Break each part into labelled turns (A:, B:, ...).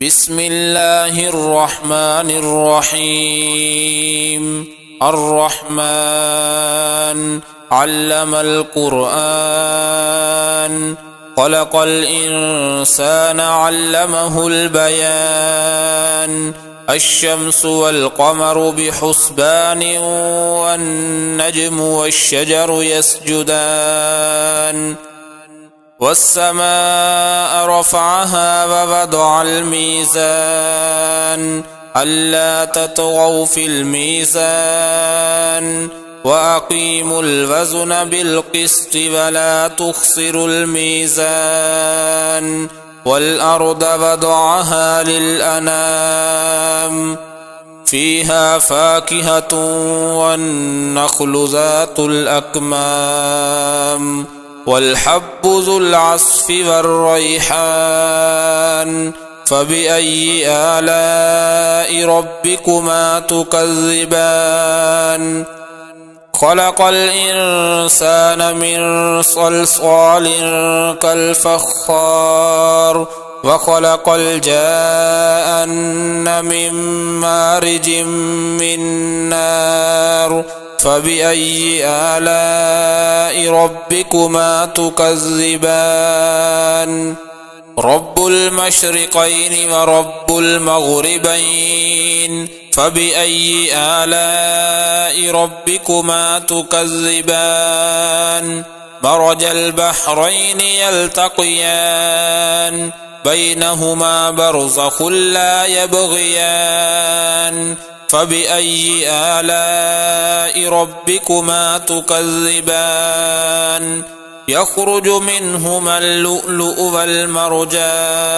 A: بسم الله الرحمن الرحيم. الرحمن علم القرآن، خلق الإنسان علمه البيان. الشمس والقمر بحسبان، والنجم والشجر يسجدان. والسماء رفعها ووضع الميزان، ألا تطغوا في الميزان، وأقيموا الوزن بالقسط ولا تخسروا الميزان. والأرض وضعها للأنام، فيها فاكهة والنخل ذات الأكمام، والحب ذو العصف والريحان. فبأي آلاء ربكما تكذبان؟ خلق الإنسان من صلصال كالفخار، وخلق الجان من مارج من نار. فبأي آلاء ربكما تكذبان؟ رب المشرقين ورب المغربين، فبأي آلاء ربكما تكذبان؟ مرج البحرين يلتقيان، بينهما برزخ لا يبغيان. فبأي آلاء ربكما تكذبان؟ يخرج منهما اللؤلؤ والمرجان.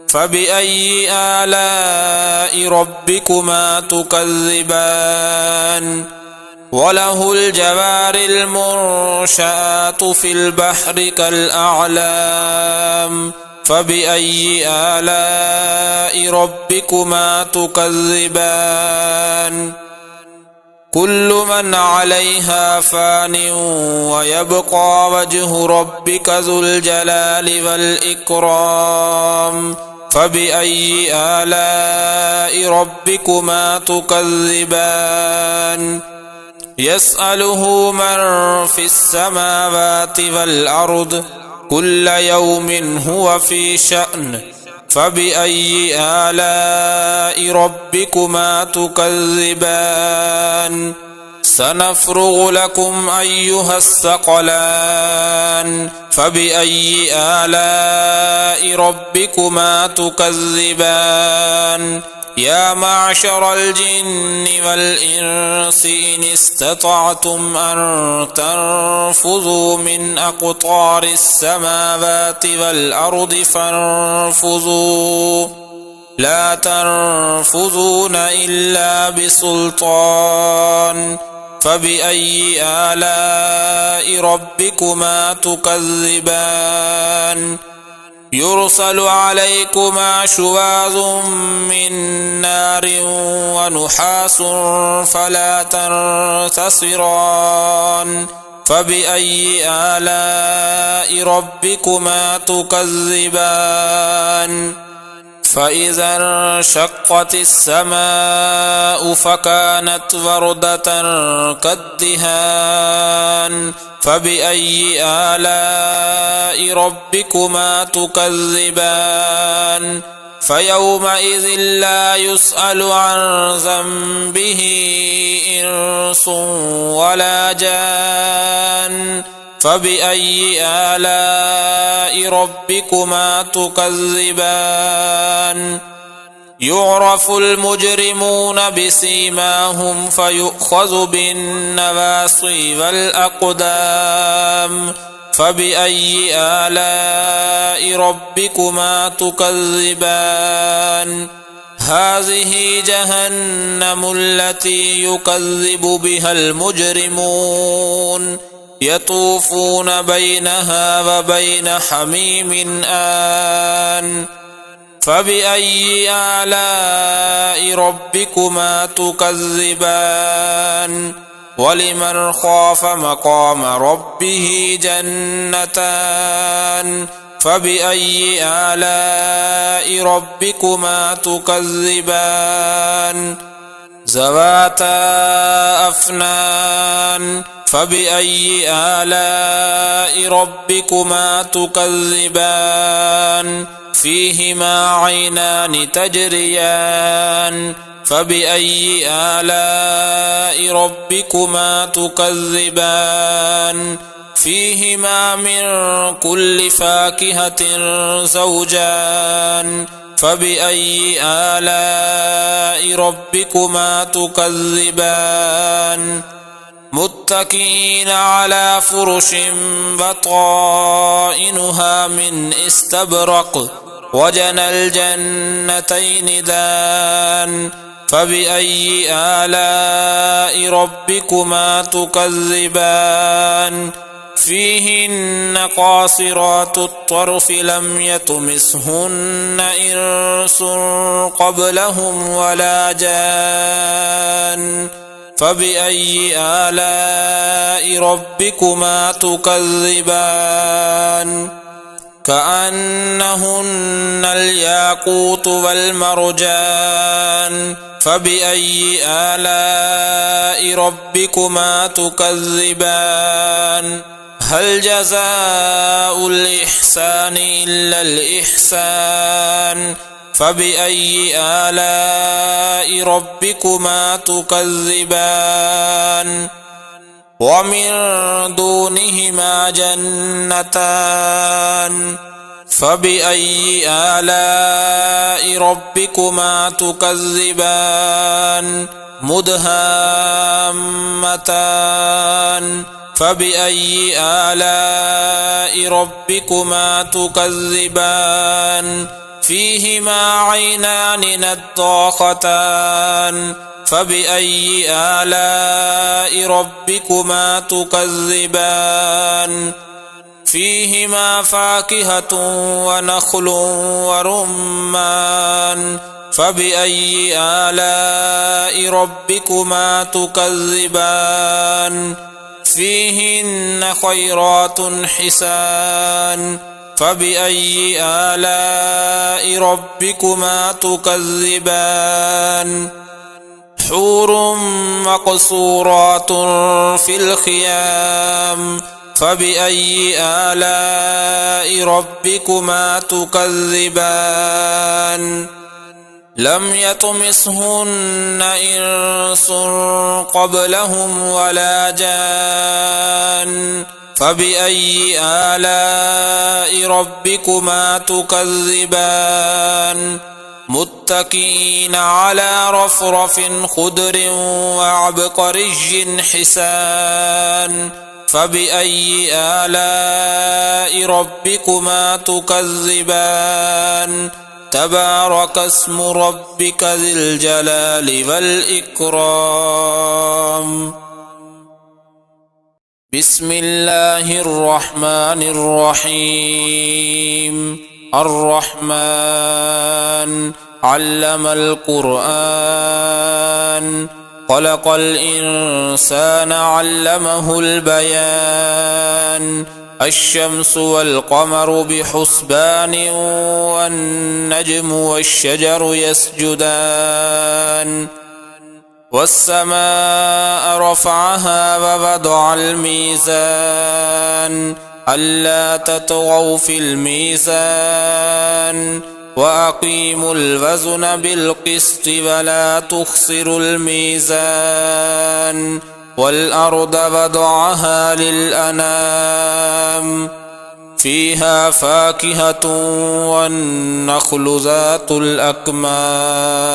A: فبأي آلاء ربكما تكذبان؟ وله الجوار المنشآت في البحر كالأعلام. فبأي آلاء ربكما تكذبان؟ كل من عليها فان، ويبقى وجه ربك ذو الجلال والإكرام. فبأي آلاء ربكما تكذبان؟ يسأله من في السماوات والأرض، كل يوم هو في شأن. فبأي آلاء ربكما تكذبان؟ سنفرغ لكم أيها الثقلان. فبأي آلاء ربكما تكذبان؟ يا معشر الجن والإنس إن استطعتم أن تنفذوا من أقطار السماوات والأرض فانفذوا، لا تنفذون إلا بسلطان. فبأي آلاء ربكما تكذبان؟ يرسل عليكما شواظ من نار ونحاس فلا تنتصران. فبأي آلاء ربكما تكذبان؟ فإذا انشقت السماء فكانت وردة كالدهان. فبأي آلاء ربكما تكذبان؟ فيومئذ لا يسأل عن ذنبه إنس ولا جان. فبأي آلاء ربكما تكذبان؟ يعرف المجرمون بسيماهم فيؤخذ بالنواصي والأقدام. فبأي آلاء ربكما تكذبان؟ هذه جهنم التي يكذب بها المجرمون، يطوفون بينها وبين حميم آن. فبأي آلاء ربكما تكذبان؟ ولمن خاف مقام ربه جنتان، فبأي آلاء ربكما تكذبان ذواتا أفنان فبأي آلاء ربكما تكذبان فيهما عينان تجريان فبأي آلاء ربكما تكذبان فيهما من كل فاكهة زوجان فبأي آلاء ربكما تكذبان متكئين على فرش بطائنها من استبرق وجنى الجنتين دان فبأي آلاء ربكما تكذبان فيهن قاصرات الطرف لم يطمثهن إنس قبلهم ولا جان فبأي آلاء ربكما تكذبان كأنهن الياقوت والمرجان فبأي آلاء ربكما تكذبان هل جزاء الإحسان إلا الإحسان فبأي آلاء ربكما تكذبان ومن دونهما جنتان فبأي آلاء ربكما تكذبان مدهامتان فبأي آلاء ربكما تكذبان فيهما عينان نضاختان فبأي آلاء ربكما تكذبان فيهما فاكهة ونخل ورمان فبأي آلاء ربكما تكذبان فيهن خيرات حسان فبأي آلاء ربكما تكذبان حور مقصورات في الخيام فبأي آلاء ربكما تكذبان لم يطمثهن إنس قبلهم ولا جان فبأي آلاء ربكما تكذبان متكئين على رفرف خضر وعبقري حسان فبأي آلاء ربكما تكذبان تبارك اسم ربك ذي الجلال والإكرام بسم الله الرحمن الرحيم الرحمن علم القرآن خلق الإنسان علمه البيان الشمس والقمر بحسبان والنجم والشجر يسجدان والسماء رفعها ووضع الميزان ألا تطغوا في الميزان وأقيموا الوزن بالقسط ولا تخسروا الميزان والأرض وضعها للأنام فيها فاكهة والنخل ذات الأكمام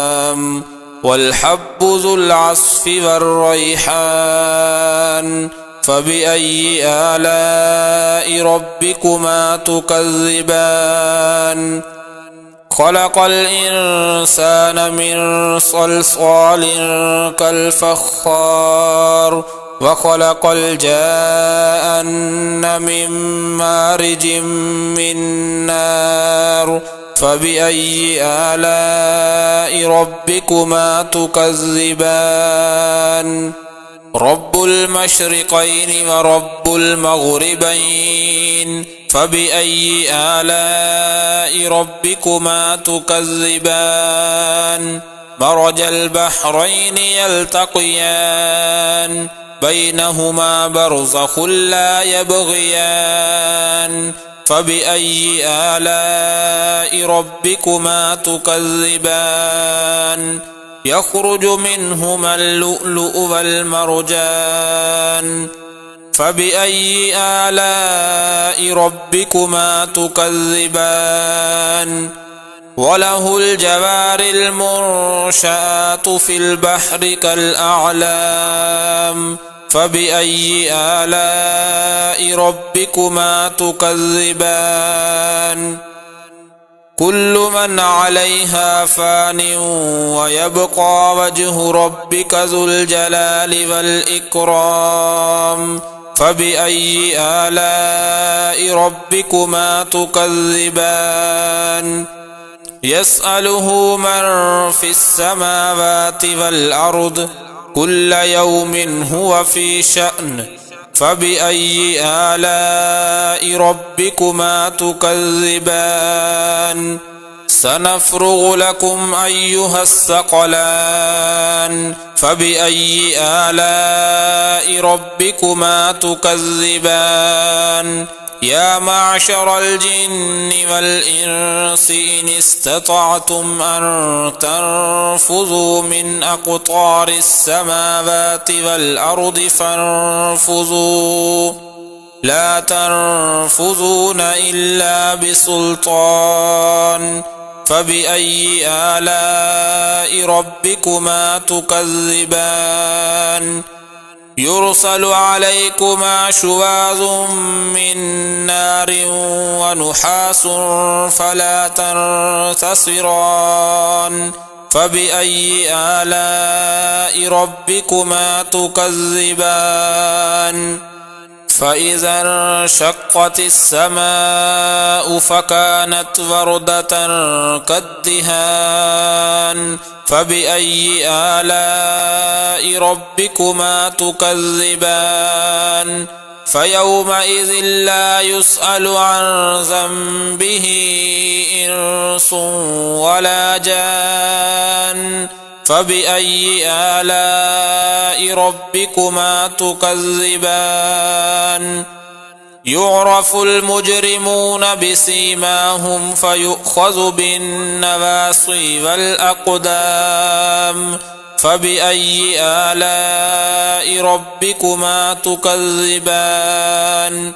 A: والحب ذو العصف والريحان فبأي آلاء ربكما تكذبان خلق الإنسان من صلصال كالفخار وخلق الجان من مارج من نار فبأي آلاء ربكما تكذبان رب المشرقين ورب المغربين فبأي آلاء ربكما تكذبان مرج البحرين يلتقيان بينهما برزخ لا يبغيان فبأي آلاء ربكما تكذبان يخرج منهما اللؤلؤ والمرجان فبأي آلاء ربكما تكذبان وله الجوار المنشآت في البحر كالأعلام فبأي آلاء ربكما تكذبان كل من عليها فان ويبقى وجه ربك ذو الجلال والإكرام فبأي آلاء ربكما تكذبان يسأله من في السماوات والأرض كل يوم هو في شأن فبأي آلاء ربكما تكذبان سنفرغ لكم أيها الثقلان فبأي آلاء ربكما تكذبان يا معشر الجن والإنس إن استطعتم أن تنفذوا من أقطار السماوات والأرض فانفذوا لا تنفذون إلا بسلطان فبأي آلاء ربكما تكذبان يرسل عليكما شواظ من نار ونحاس فلا تنتصران فبأي آلاء ربكما تكذبان فإذا انشقت السماء فكانت وردة كالدهان فبأي آلاء ربكما تكذبان فيومئذ لا يسأل عن ذنبه إنس ولا جان فبأي آلاء ربكما تكذبان يعرف المجرمون بسيماهم فيؤخذ بالنواصي والأقدام فبأي آلاء ربكما تكذبان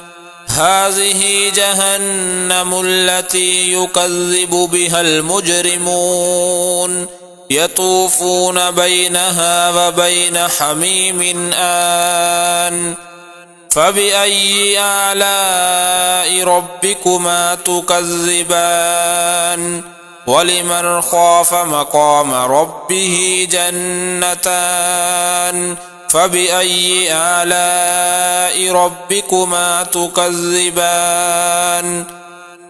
A: هذه جهنم التي يكذب بها المجرمون يطوفون بينها وبين حميم آن فبأي آلاء ربكما تكذبان ولمن خاف مقام ربه جنتان فبأي آلاء ربكما تكذبان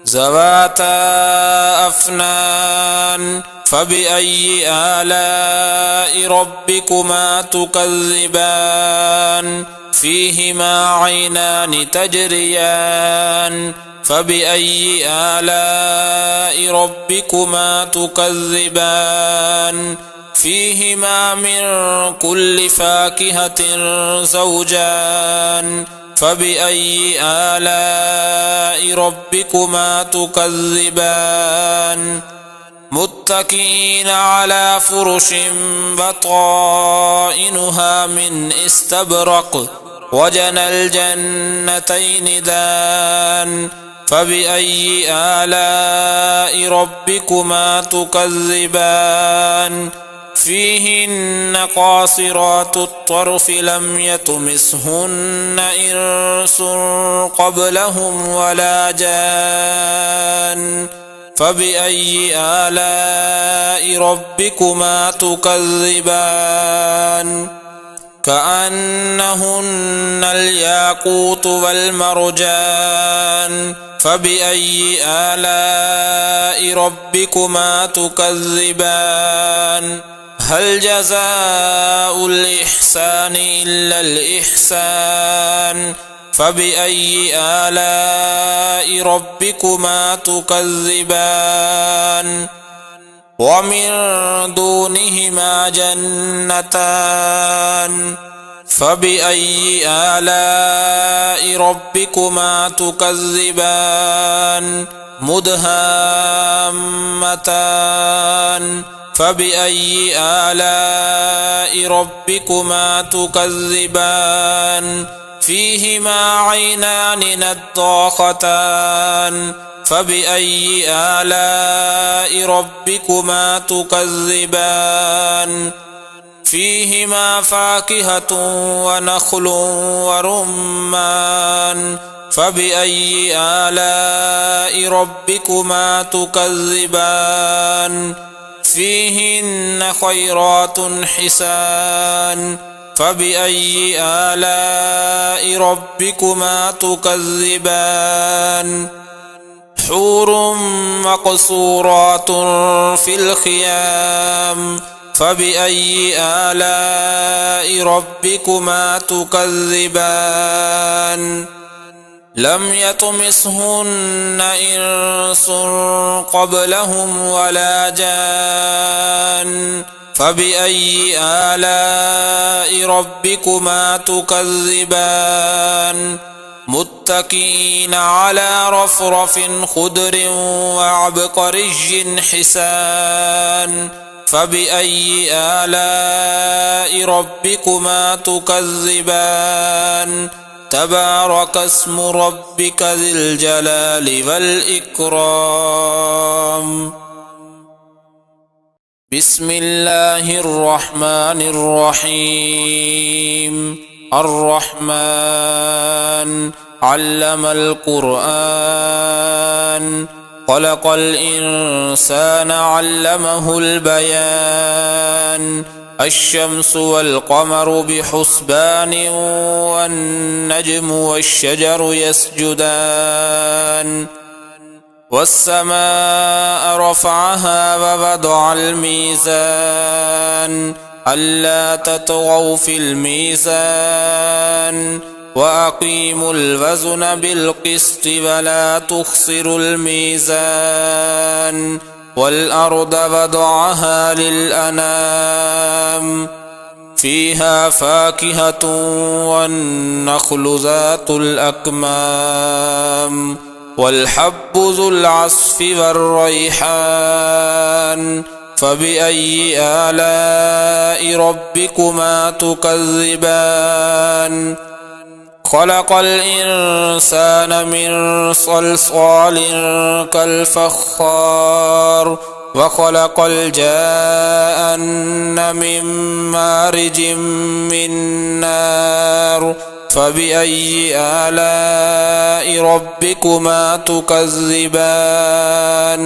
A: ذواتا أفنان فبأي آلاء ربكما تكذبان فيهما عينان تجريان فبأي آلاء ربكما تكذبان فيهما من كل فاكهة زوجان فبأي آلاء ربكما تكذبان متكئين على فرش بطائنها من استبرق وجنى الجنتين دان فبأي آلاء ربكما تكذبان فيهن قاصرات الطرف لم يطمثهن إنس قبلهم ولا جان فبأي آلاء ربكما تكذبان كأنهن الياقوت والمرجان فبأي آلاء ربكما تكذبان هل جزاء الإحسان إلا الإحسان فبأي آلاء ربكما تكذبان ومن دونهما جنتان فبأي آلاء ربكما تكذبان مدهامتان فبأي آلاء ربكما تكذبان فيهما عينان نضاختان فبأي آلاء ربكما تكذبان فيهما فاكهة ونخل ورمان فبأي آلاء ربكما تكذبان فيهن خيرات حسان فبأي آلاء ربكما تكذبان حور مقصورات في الخيام فبأي آلاء ربكما تكذبان لم يطمثهن إنس قبلهم ولا جان فبأي آلاء ربكما تكذبان متكئين على رفرف خضر وعبقري حسان فبأي آلاء ربكما تكذبان تبارك اسم ربك ذي الجلال والإكرام بسم الله الرحمن الرحيم الرحمن علم القرآن خلق الإنسان علمه البيان الشمس والقمر بحسبان والنجم والشجر يسجدان والسماء رفعها ووضع الميزان ألا تطغوا في الميزان وأقيموا الوزن بالقسط ولا تخسروا الميزان والأرض وضعها للأنام فيها فاكهة والنخل ذات الأكمام والحب ذو العصف والريحان فبأي آلاء ربكما تكذبان خلق الإنسان من صلصال كالفخار وخلق الجان من مارج من نار فبأي آلاء ربكما تكذبان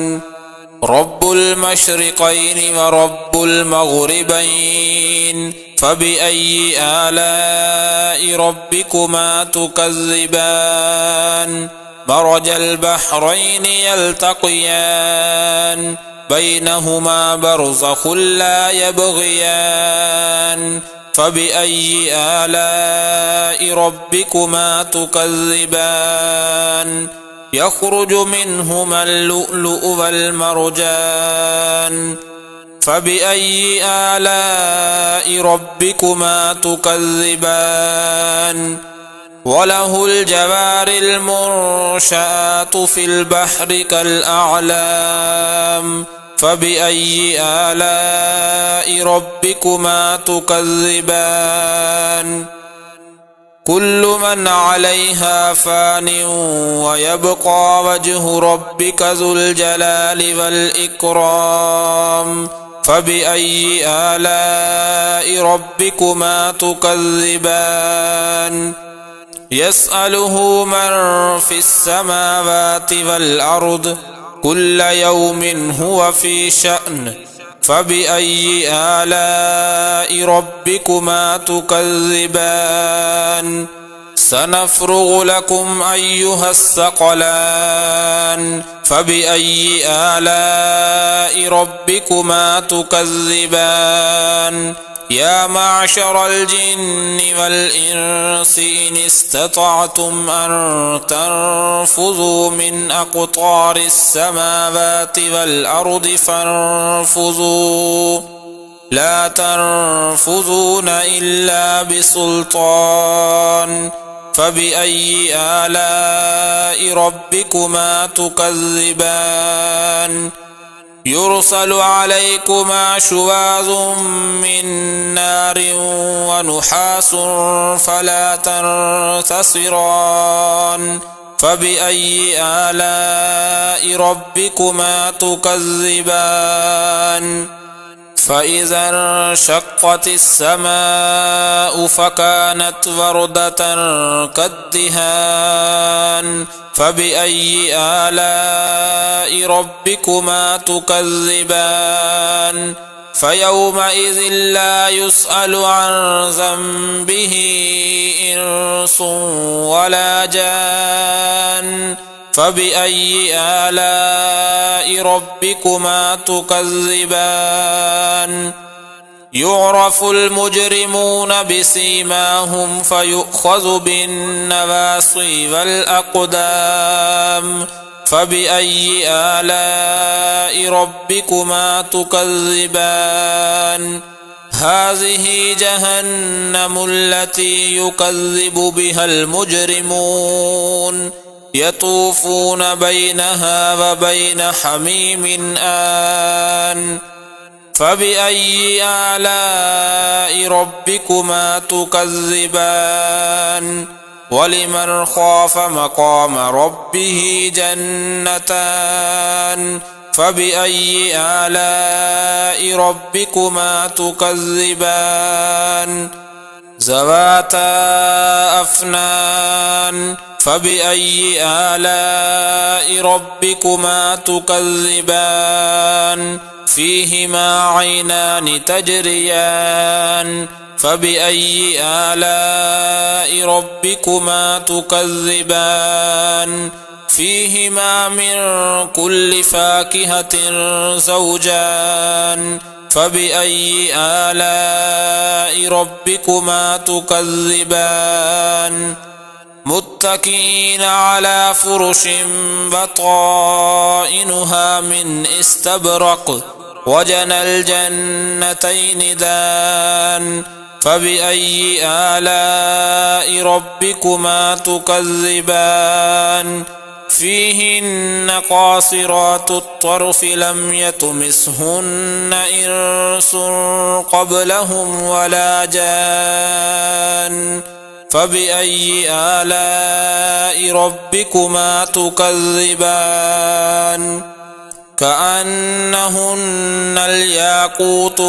A: رب المشرقين ورب المغربين فبأي آلاء ربكما تكذبان مرج البحرين يلتقيان بينهما برزخ لا يبغيان فبأي آلاء ربكما تكذبان يخرج منهما اللؤلؤ والمرجان فبأي آلاء ربكما تكذبان وله الجوار المنشآت في البحر كالأعلام فبأي آلاء ربكما تكذبان كل من عليها فان ويبقى وجه ربك ذو الجلال والإكرام فبأي آلاء ربكما تكذبان يسأله من في السماوات والأرض كل يوم هو في شأن فبأي آلاء ربكما تكذبان سنفرغ لكم أيها الثقلان فبأي آلاء ربكما تكذبان يا معشر الجن والإنس إن استطعتم أن تنفذوا من أقطار السماوات والأرض فانفذوا لا تنفذون إلا بسلطان فبأي آلاء ربكما تكذبان يرسل عليكما شواظ من نار ونحاس فلا تنتصران فبأي آلاء ربكما تكذبان فإذا انشقت السماء فكانت وردة كالدهان فبأي آلاء ربكما تكذبان فيومئذ لا يسأل عن ذنبه إنس ولا جان فبأي آلاء ربكما تكذبان يعرف المجرمون بسيماهم فيؤخذ بالنواصي والأقدام فبأي آلاء ربكما تكذبان هذه جهنم التي يكذب بها المجرمون يطوفون بينها وبين حميم آن فبأي آلاء ربكما تكذبان ولمن خاف مقام ربه جنتان فبأي آلاء ربكما تكذبان ذواتا أفنان فبأي آلاء ربكما تكذبان فيهما عينان تجريان فبأي آلاء ربكما تكذبان فيهما من كل فاكهة زوجان فبأي آلاء ربكما تكذبان متكئين على فرش بطائنها من استبرق وجنى الجنتين دان فبأي آلاء ربكما تكذبان فيهن قاصرات الطرف لم يطمثهن إنس قبلهم ولا جان فبأي آلاء ربكما تكذبان كأنهن الياقوت